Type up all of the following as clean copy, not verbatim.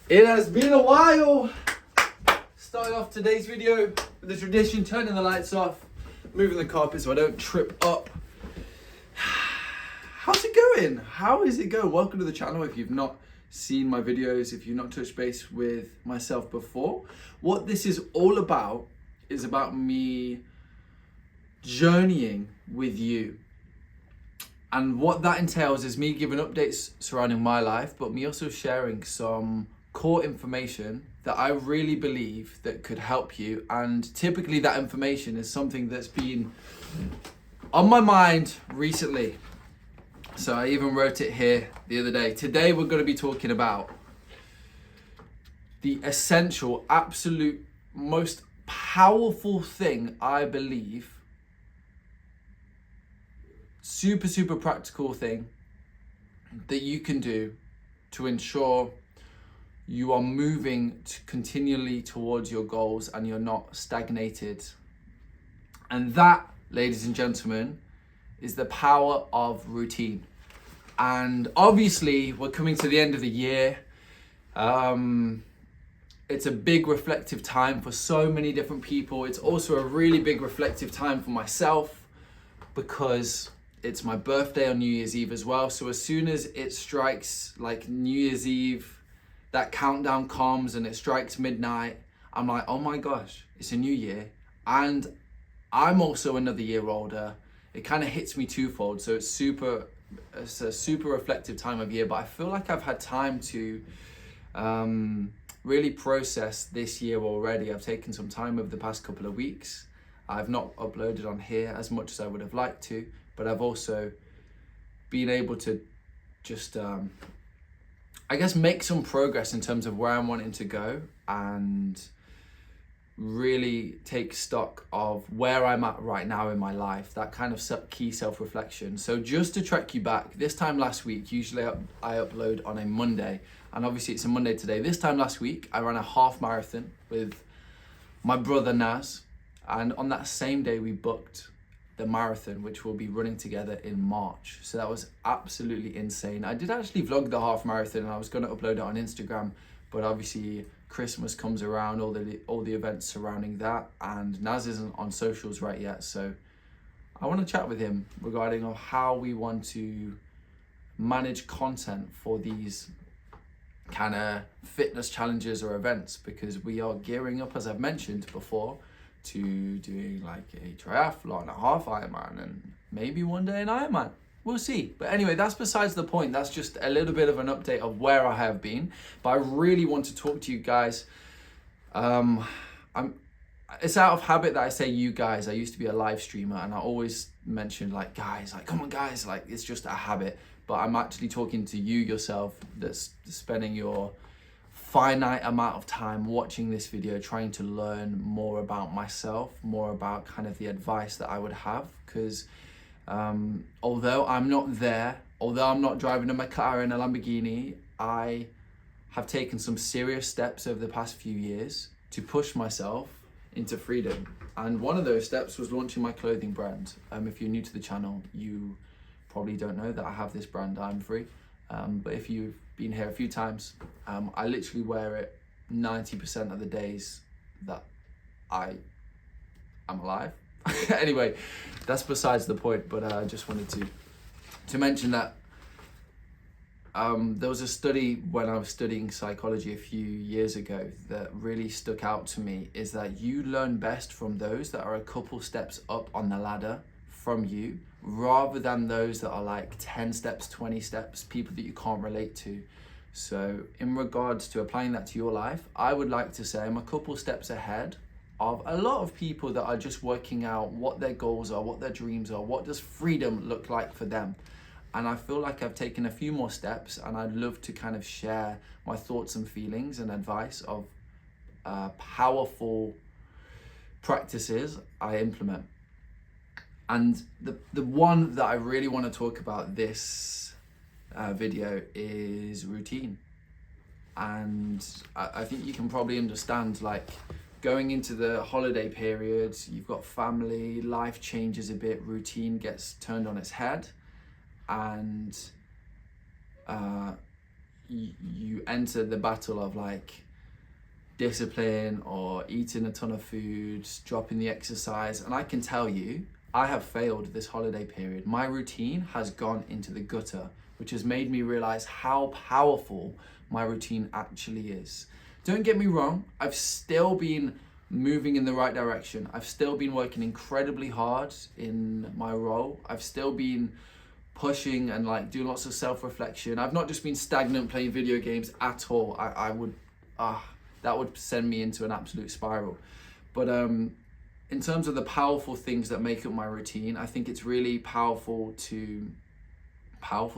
It has been a while. Starting off today's video with the tradition, turning the lights off, moving the carpet so I don't trip up. How's it going? How is it going? Welcome to the channel. If you've not seen my videos, if you've not touched base with myself before, what this is all about is about me journeying with you. And what that entails is me giving updates surrounding my life, but me also sharing some core information that I really believe that could help you. And typically that information is something that's been on my mind recently. So I even wrote it here the other day. Today we're going to be talking about the essential, absolute, most powerful thing I believe, super practical thing that you can do to ensure you are moving continually towards your goals and you're not stagnated. And that, ladies and gentlemen, is the power of routine. And obviously we're coming to the end of the year. It's a big reflective time for so many different people. It's also a really big reflective time for myself because it's my birthday on New Year's Eve as well. So as soon as it strikes like New Year's Eve, that countdown comes and it strikes midnight, I'm like, oh my gosh, it's a new year. And I'm also another year older. It kind of hits me twofold. So it's a super reflective time of year, but I feel like I've had time to really process this year already. I've taken some time over the past couple of weeks. I've not uploaded on here as much as I would have liked to, but I've also been able to just, I guess, make some progress in terms of where I'm wanting to go and really take stock of where I'm at right now in my life, that kind of key self-reflection. So just to track you back, this time last week, usually I upload on a Monday, and obviously it's a Monday today. This time last week, I ran a half marathon with my brother Naz, and on that same day we booked the marathon, which we'll be running together in March. So that was absolutely insane. I did actually vlog the half marathon and I was going to upload it on Instagram, but obviously Christmas comes around, all the events surrounding that, and Naz isn't on socials right yet. So I want to chat with him regarding how we want to manage content for these kind of fitness challenges or events, because we are gearing up, as I've mentioned before, to doing like a triathlon, a half Ironman, and maybe one day an Ironman. We'll see. But anyway, that's besides the point. That's just a little bit of an update of where I have been. But I really want to talk to you guys. It's out of habit that I say you guys. I used to be a live streamer and I always mentioned like guys, like come on guys, like it's just a habit. But I'm actually talking to you yourself that's spending your finite amount of time watching this video, trying to learn more about myself, more about kind of the advice that I would have. Because although I'm not there, although I'm not driving a McLaren, a Lamborghini, I have taken some serious steps over the past few years to push myself into freedom. And one of those steps was launching my clothing brand. If you're new to the channel, you probably don't know that I have this brand, I'm Free. But if you've been here a few times, I literally wear it 90% of the days that I am alive. Anyway, that's besides the point, but I just wanted to mention that there was a study when I was studying psychology a few years ago that really stuck out to me, is that you learn best from those that are a couple steps up on the ladder from you, rather than those that are like 10 steps, 20 steps, people that you can't relate to. So in regards to applying that to your life, I would like to say I'm a couple steps ahead of a lot of people that are just working out what their goals are, what their dreams are, what does freedom look like for them. And I feel like I've taken a few more steps, and I'd love to kind of share my thoughts and feelings and advice of powerful practices I implement. And the one that I really want to talk about this video is routine. And I think you can probably understand, like, going into the holiday period, you've got family, life changes a bit, routine gets turned on its head, and you enter the battle of like discipline or eating a ton of food, dropping the exercise. And I can tell you, I have failed this holiday period. My routine has gone into the gutter, which has made me realize how powerful my routine actually is. Don't get me wrong, I've still been moving in the right direction. I've still been working incredibly hard in my role. I've still been pushing and like doing lots of self-reflection. I've not just been stagnant playing video games at all. I would, that would send me into an absolute spiral. But in terms of the powerful things that make up my routine, I think it's really powerful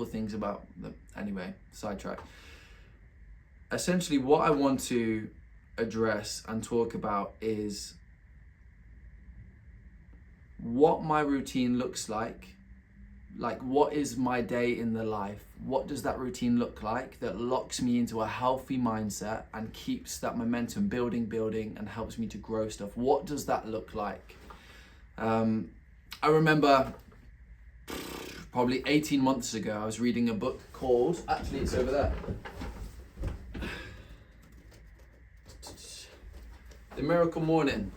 things about them. Anyway, sidetrack. Essentially, what I want to address and talk about is what my routine looks like what is my day in the life, what does that routine look like that locks me into a healthy mindset and keeps that momentum building and helps me to grow stuff. What does that look like? I remember probably 18 months ago I was reading a book called, actually it's over there, The Miracle Morning.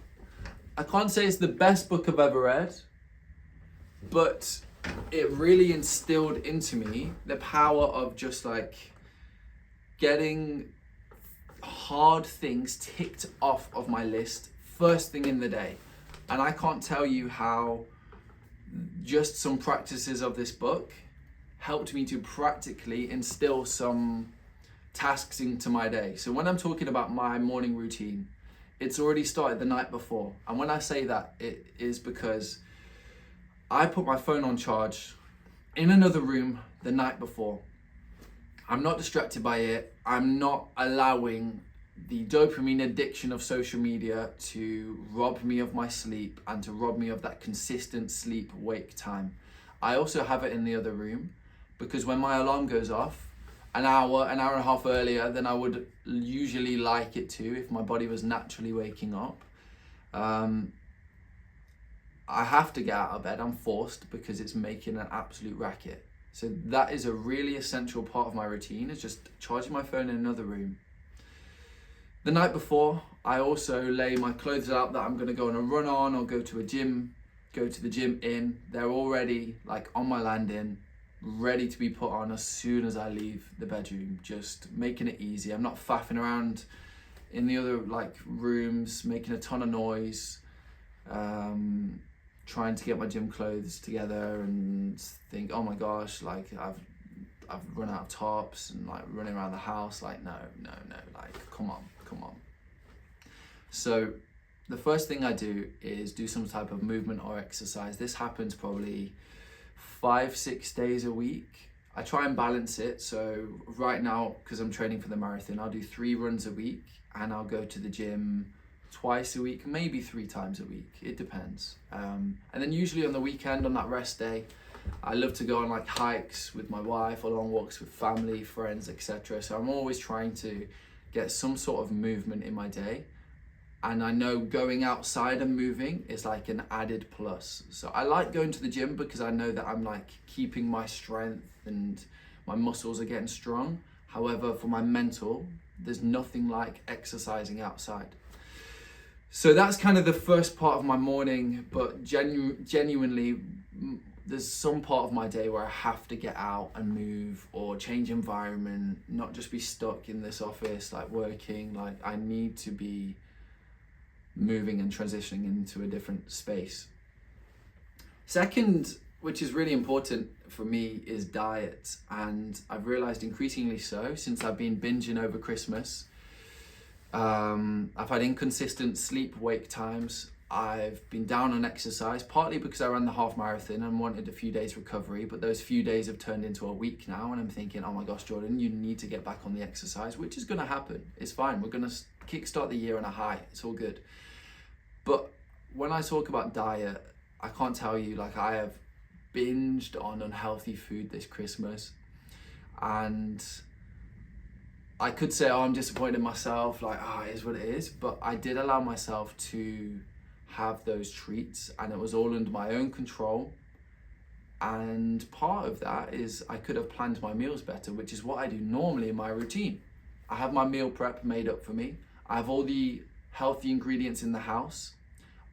I can't say it's the best book I've ever read, but it really instilled into me the power of just like getting hard things ticked off of my list first thing in the day. And I can't tell you how just some practices of this book helped me to practically instill some tasks into my day. So when I'm talking about my morning routine, it's already started the night before. And when I say that, it is because I put my phone on charge in another room the night before. I'm not distracted by it. I'm not allowing the dopamine addiction of social media to rob me of my sleep and to rob me of that consistent sleep-wake time. I also have it in the other room because when my alarm goes off, an hour and a half earlier than I would usually like it to if my body was naturally waking up, I have to get out of bed. I'm forced because it's making an absolute racket. So that is a really essential part of my routine, is just charging my phone in another room. The night before, I also lay my clothes out that I'm going to go on a run on or go to the gym in. They're already like on my landing, ready to be put on as soon as I leave the bedroom, just making it easy. I'm not faffing around in the other like rooms, making a ton of noise, trying to get my gym clothes together and think, oh my gosh, like I've run out of tops and like running around the house. Like no, like come on. So the first thing I do is do some type of movement or exercise. This happens probably 5-6 days a week. I try and balance it. So right now, because I'm training for the marathon, I'll do 3 runs a week and I'll go to the gym twice a week, maybe 3 times a week. It depends. And then usually on the weekend, on that rest day, I love to go on like hikes with my wife or long walks with family, friends, etc. So I'm always trying to get some sort of movement in my day. And I know going outside and moving is like an added plus. So I like going to the gym because I know that I'm like keeping my strength and my muscles are getting strong. However, for my mental, there's nothing like exercising outside. So that's kind of the first part of my morning, but genuinely, there's some part of my day where I have to get out and move or change environment, not just be stuck in this office, like working. Like I need to be moving and transitioning into a different space. Second, which is really important for me, is diet. And I've realized increasingly so since I've been binging over Christmas. I've had inconsistent sleep-wake times. I've been down on exercise, partly because I ran the half marathon and wanted a few days recovery, but those few days have turned into a week now, and I'm thinking, oh my gosh, Jordan, you need to get back on the exercise, which is going to happen. It's fine. We're going to kickstart the year on a high. It's all good. But when I talk about diet, I can't tell you, like I have binged on unhealthy food this Christmas, and I could say, oh, I'm disappointed in myself, like, it is what it is. But I did allow myself to have those treats, and it was all under my own control. And part of that is I could have planned my meals better, which is what I do normally in my routine. I have my meal prep made up for me. I have all the healthy ingredients in the house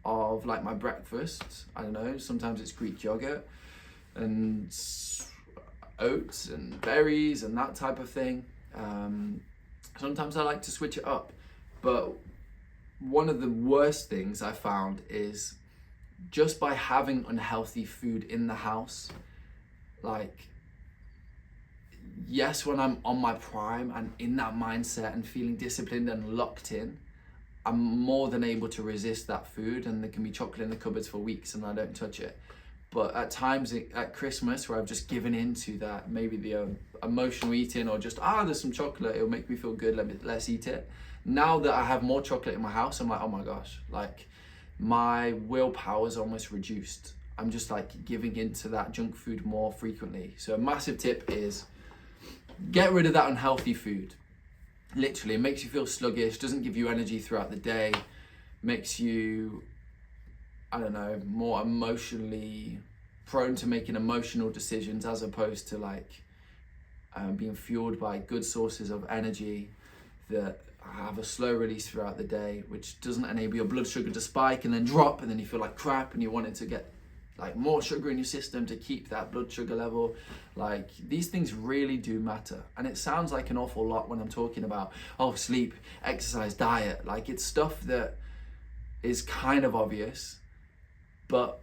of like my breakfast. I don't know, sometimes it's Greek yogurt and oats and berries and that type of thing. Sometimes I like to switch it up. But one of the worst things I found is just by having unhealthy food in the house, like, yes, when I'm on my prime and in that mindset and feeling disciplined and locked in, I'm more than able to resist that food, and there can be chocolate in the cupboards for weeks and I don't touch it. But at times at Christmas where I've just given into that, maybe the emotional eating, or just, there's some chocolate, it'll make me feel good, let's eat it. Now that I have more chocolate in my house, I'm like, oh my gosh, like my willpower is almost reduced. I'm just like giving into that junk food more frequently. So a massive tip is get rid of that unhealthy food. Literally, it makes you feel sluggish, doesn't give you energy throughout the day, makes you, I don't know, more emotionally prone to making emotional decisions as opposed to like being fueled by good sources of energy that have a slow release throughout the day, which doesn't enable your blood sugar to spike and then drop, and then you feel like crap and you want it to get like more sugar in your system to keep that blood sugar level. Like, these things really do matter. And it sounds like an awful lot when I'm talking about, sleep, exercise, diet. Like, it's stuff that is kind of obvious, but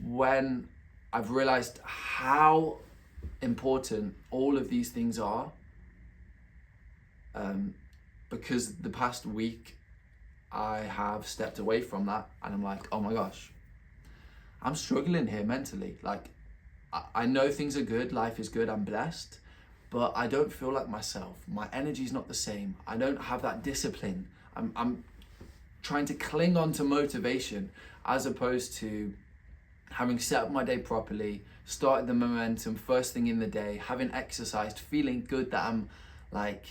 when I've realized how important all of these things are, because the past week I have stepped away from that and I'm like, oh my gosh, I'm struggling here mentally. Like, I know things are good, life is good, I'm blessed, but I don't feel like myself. My energy's not the same. I don't have that discipline. I'm trying to cling on to motivation as opposed to having set up my day properly, started the momentum first thing in the day, having exercised, feeling good that I'm like,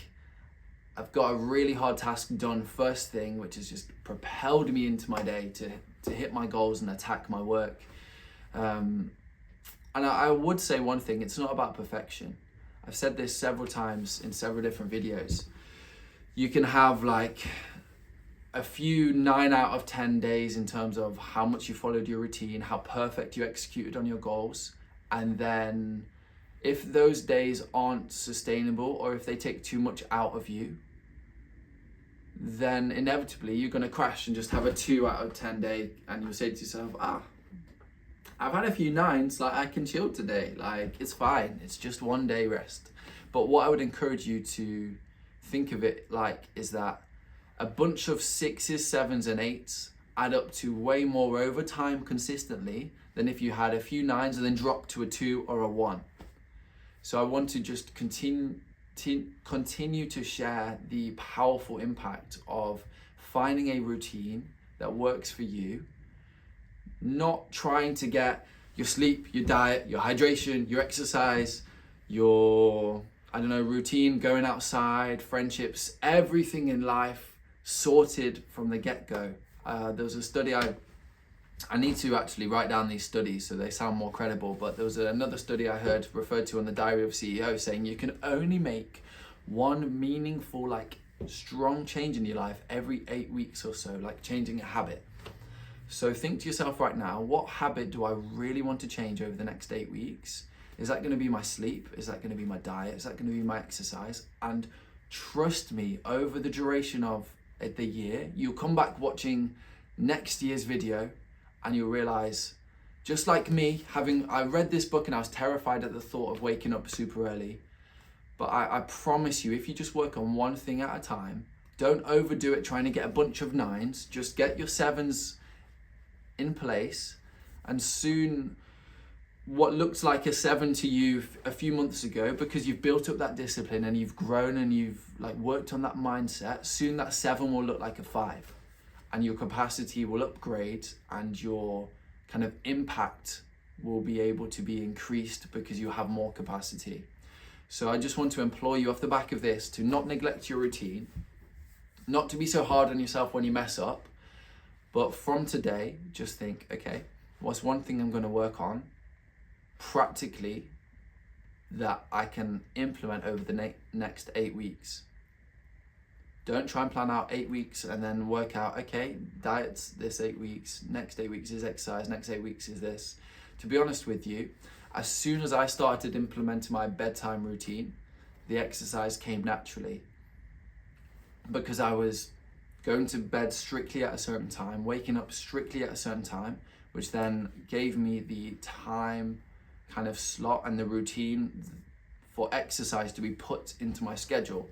I've got a really hard task done first thing, which has just propelled me into my day to hit my goals and attack my work. And I would say one thing, it's not about perfection. I've said this several times in several different videos. You can have like a few 9 out of 10 days in terms of how much you followed your routine, how perfect you executed on your goals. And then if those days aren't sustainable, or if they take too much out of you, then inevitably you're going to crash and just have a 2 out of 10 day, and you'll say to yourself, I've had a few 9s, like I can chill today, like it's fine, it's just one day rest. But what I would encourage you to think of it like is that a bunch of 6s, 7s and 8s add up to way more overtime consistently than if you had a few 9s and then dropped to a 2 or a 1. So I want to just continue to share the powerful impact of finding a routine that works for you, not trying to get your sleep, your diet, your hydration, your exercise, your, routine, going outside, friendships, everything in life sorted from the get-go. There was a study, I need to actually write down these studies so they sound more credible, but there was another study I heard referred to on the Diary of a CEO saying you can only make one meaningful, like strong change in your life every 8 weeks or so, like changing a habit. So think to yourself right now, what habit do I really want to change over the next 8 weeks? Is that going to be my sleep? Is that going to be my diet? Is that going to be my exercise? And trust me, over the duration of the year, you'll come back watching next year's video and you'll realize, just like me, I read this book and I was terrified at the thought of waking up super early. But I promise you, if you just work on one thing at a time, don't overdo it trying to get a bunch of 9s, just get your 7s in place, and soon what looks like a 7 to you a few months ago, because you've built up that discipline and you've grown and you've like worked on that mindset, soon that 7 will look like a 5, and your capacity will upgrade and your kind of impact will be able to be increased because you have more capacity. So I just want to implore you off the back of this to not neglect your routine, not to be so hard on yourself when you mess up, but from today, just think, okay, what's one thing I'm going to work on practically that I can implement over the next 8 weeks. Don't try and plan out 8 weeks and then work out, okay, diet's this 8 weeks, next 8 weeks is exercise, next 8 weeks is this. To be honest with you, as soon as I started implementing my bedtime routine, the exercise came naturally, because I was going to bed strictly at a certain time, waking up strictly at a certain time, which then gave me the time kind of slot and the routine for exercise to be put into my schedule.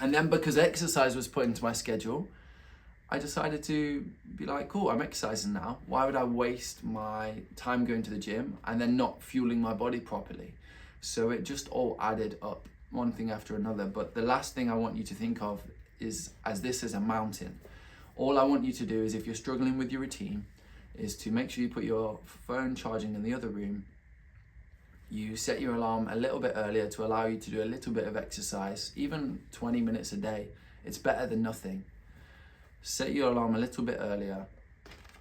And then because exercise was put into my schedule, I decided to be like, cool, I'm exercising now. Why would I waste my time going to the gym and then not fueling my body properly? So it just all added up, one thing after another. But the last thing I want you to think of is as this is a mountain. All I want you to do is, if you're struggling with your routine, is to make sure you put your phone charging in the other room. You set your alarm a little bit earlier to allow you to do a little bit of exercise, even 20 minutes a day. It's better than nothing. Set your alarm a little bit earlier,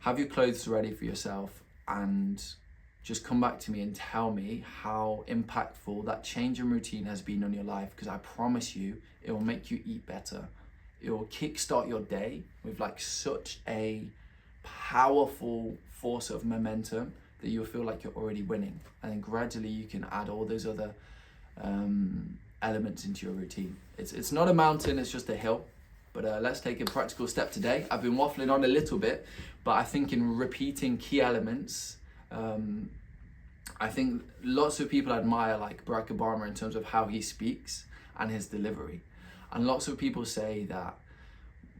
have your clothes ready for yourself, and just come back to me and tell me how impactful that change in routine has been on your life, because I promise you, it will make you eat better. It will kickstart your day with like such a powerful force of momentum that you'll feel like you're already winning. And then gradually you can add all those other elements into your routine. It's not a mountain, it's just a hill. But let's take a practical step today. I've been waffling on a little bit, but I think in repeating key elements, I think lots of people admire like Barack Obama in terms of how he speaks and his delivery. And lots of people say that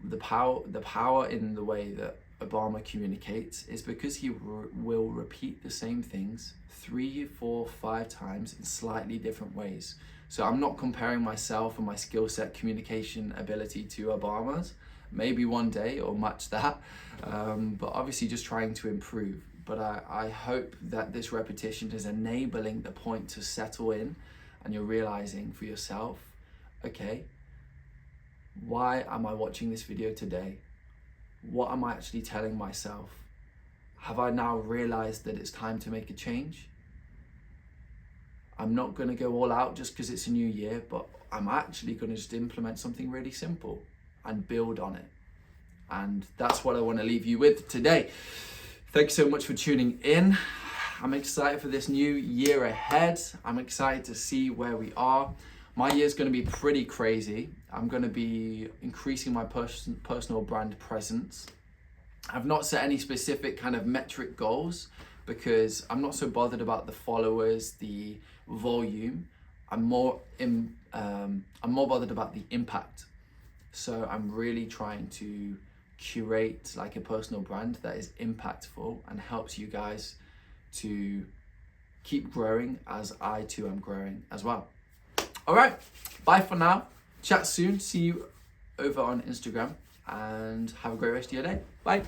the power in the way that Obama communicates is because he will repeat the same things 3, 4, 5 times in slightly different ways. So I'm not comparing myself and my skill set, communication ability to Obama's. Maybe one day or match that, but obviously just trying to improve. But I hope that this repetition is enabling the point to settle in, and you're realizing for yourself, okay, why am I watching this video today? What am I actually telling myself? Have I now realized that it's time to make a change? I'm not going to go all out just because it's a new year, but I'm actually going to just implement something really simple and build on it. And that's what I want to leave you with today. Thank you so much for tuning in. I'm excited for this new year ahead. I'm excited to see where we are. My year's going to be pretty crazy. I'm going to be increasing my personal brand presence. I've not set any specific kind of metric goals because I'm not so bothered about the followers, the volume. I'm more bothered about the impact. So I'm really trying to curate like a personal brand that is impactful and helps you guys to keep growing as I too am growing as well. All right, bye for now. Chat soon. See you over on Instagram and have a great rest of your day. Bye.